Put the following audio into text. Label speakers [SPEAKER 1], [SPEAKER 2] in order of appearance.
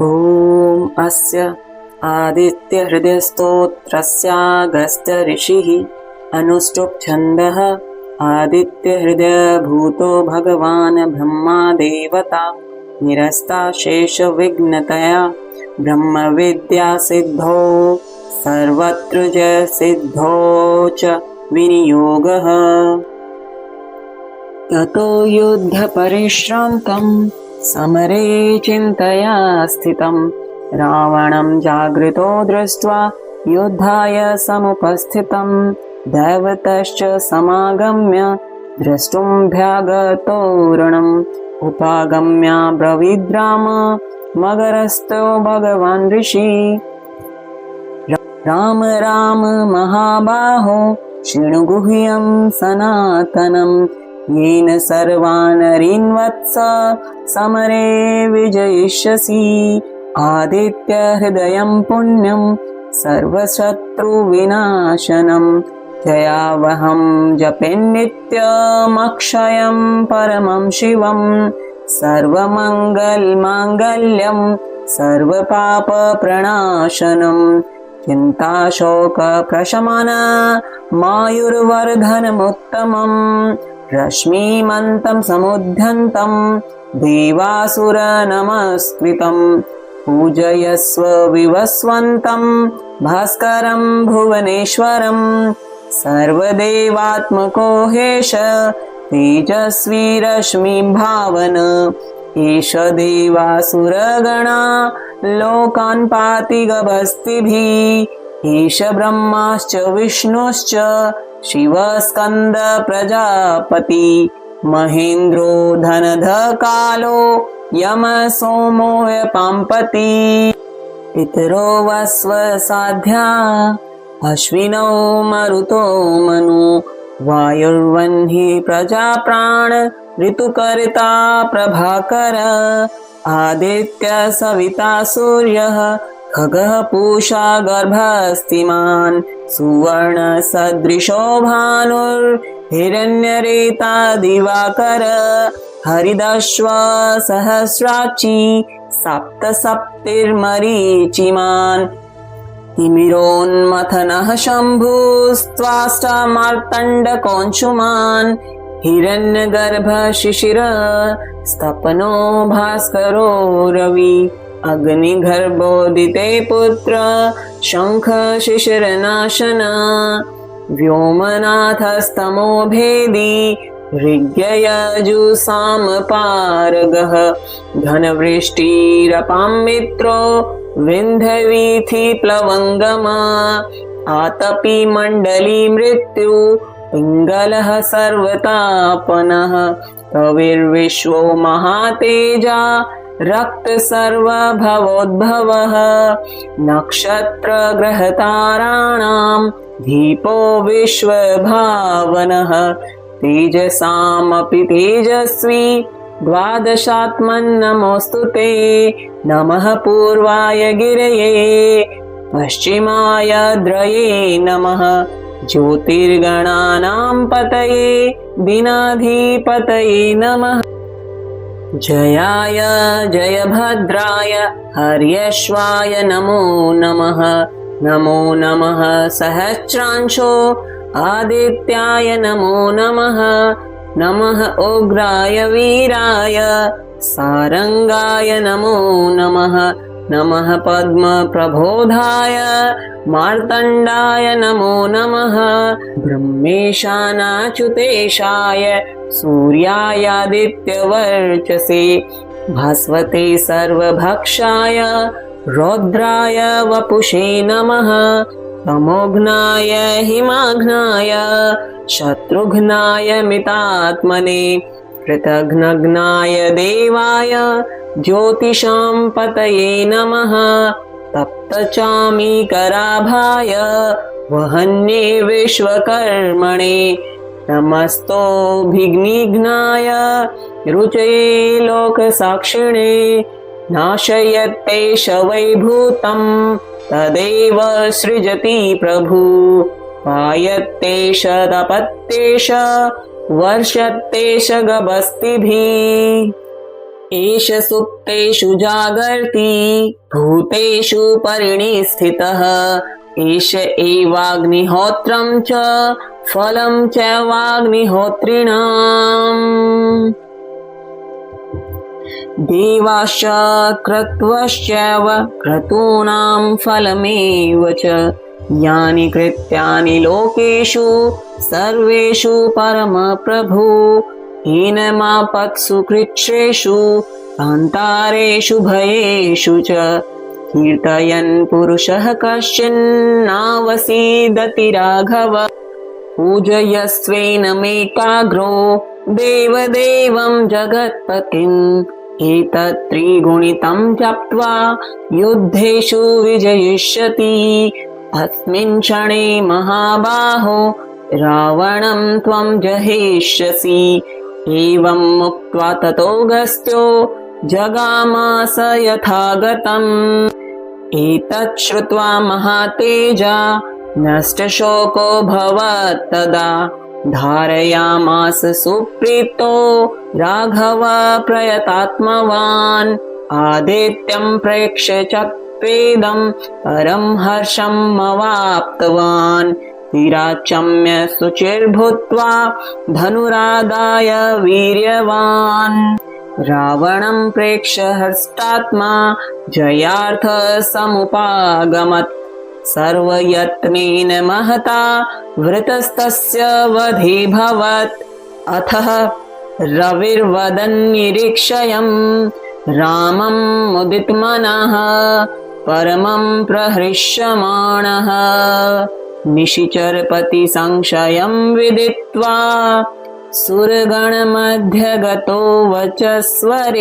[SPEAKER 1] ॐ अस्य आदित्यहृदयस्तोत्रस्यागस्त्य ऋषिः अनुष्टुप् छन्दः आदित्यहृदयभूतो भगवान् ब्रह्मा देवता निरस्ता शेषविघ्नतया ब्रह्मविद्यासिद्धौ सर्वत्र जयसिद्धौ च विनियोगः। ततो युद्धपरिश्रान्तं समरे चिन्तया स्थितं रावणं जागृतो दृष्ट्वा युद्धाय समुपस्थितं दैवतश्च समागम्य द्रष्टुमभ्यागतो रणम् उपागम्य ब्रवीद्राम मगरस्थो भगवान् ऋषि राम राम महाबाहो शृणु गुह्यं सनातनं येन सर्वानरीन् वत्स समरे विजयिष्यसि आदित्यहृदयं पुण्यं सर्वशत्रुविनाशनं जयावहं जपेन्नित्यमक्षयं परमं शिवं सर्वमङ्गलमाङ्गल्यं सर्वपापप्रणाशनं चिन्ताशोकप्रशमनमायुर्वर्धनमुत्तमं रश्मिमन्तं समुद्यन्तं देवासुरनमस्कृतं पूजयस्व विवस्वन्तं भास्करं भुवनेश्वरं सर्वदेवात्मको हेश तेजस्वी रश्मिभावन एष देवासुरगणा लोकान् पाति गभस्तिभिः एष ब्रह्माश्च विष्णुश्च शिवस्कन्द प्रजापति महेन्द्रो धनधकालो यम सोमो व्यपाम्पति पितरो वस्व साध्या अश्विनौ मरुतो मनु वायुर्वह्नि प्रजाप्राण ऋतुकर्ता प्रभाकर आदित्य सविता सूर्यः खगः पूषा गर्भस्तिमान् सुवर्ण सदृशो भानुर्हिरण्यरेता दिवाकर हरिदश्व सहस्राची सप्तसप्तिर्मरीचिमान् तिमिरोन्मथनः शम्भुस्त्वाष्टमार्तण्डकोऽंशुमान् हिरण्यगर्भ शिशिर स्तपनो भास्करो रवि अग्निगर्भोदिते पुत्र शंख शिशिरनाशन व्योमनाथस्तमो भेदी ऋग्ययजुसामपारगः घनवृष्टिरपां मित्रो विन्ध्यवीथि प्लवङ्गमा आतपी मण्डली मृत्यु पिङ्गलः सर्वतापनः कविर्विश्वो महातेजा रक्त सर्वभवोद्भवः नक्षत्रग्रहताराणां दीपो विश्वभावनः तेजसामपि तेजस्वी द्वादशात्मन्नमोऽस्तु ते नमः पूर्वाय गिरये पश्चिमाय द्रये नमः ज्योतिर्गणानां पतये दिनाधिपतये नमः जयाय जयभद्राय हर्यश्वाय नमो नमः नमो नमः सहस्रांशो आदित्याय नमो नमः नमः उग्राय वीराय सारंगाय नमो नमः नमः पद्मप्रबोधाय मार्तण्डाय नमो नमः ब्रह्मेशानाच्युतेशाय सूर्यायादित्यवर्चसे भास्वते सर्वभक्षाय रौद्राय वपुषे नमः तमोघ्नाय हिमाघ्नाय शत्रुघ्नाय मितात्मने कृतघ्नघ्नाय देवाय ज्योतिषां पतये नमः तप्तचामीकराभाय वहन्ये विश्वकर्मणे नमस्तोऽभिघ्निघ्नाय रुचये लोकसाक्षिणे नाशयत्येष वैभूतं तदेव सृजति प्रभु पायत्येष तपत्येष वर्षत्येष गभस्तिभिः एष सुप्तेषु जागर्ति भूतेषु परिनिस्थितः एष एवाग्निहोत्रं च फलं चैवाग्निहोत्रिणाम् देवाश्च क्रतवश्चैव क्रतूनां फलमेव च यानि कृत्यानि लोकेषु सर्वेषु परमप्रभु हीनमापत्सु कृच्छ्रेषु कान्तारेषु भयेषु च कीर्तयन् पुरुषः कश्चिन्नावसीदति राघव पूजयस्वेनमेकाग्रो देवदेवं जगत्पतिम् एतत् त्रिगुणितं जप्त्वा युद्धेषु विजयिष्यति अस्मिन् क्षणे महाबाहो रावणं त्वं जहिष्यसि एवं मुक्त्वा ततोऽगस्त्यो जगामास यथागतम् एतत् श्रुत्वा महातेजा नष्टशोको भवत्तदा धारयामास सुप्रीतो राघव प्रयतात्मवान् आदित्यं प्रेक्ष्य चक्रेदं परं हर्षम् अवाप्तवान् विराचम्य शुचिर्भूत्वा धनुरादाय वीर्यवान् रावणं प्रेक्ष्य हर्षात्मा जयार्थ समुपागमत् सर्वयत्नेन महता वृतस्तस्य वधेऽभवत् अथः रविर्वदन्निरीक्षयम् रामं मुदितमनः परमं प्रहृष्यमाणः निशिचरपति संशयं विदित्वा सुरगणमध्यगतो वचस्वरेति।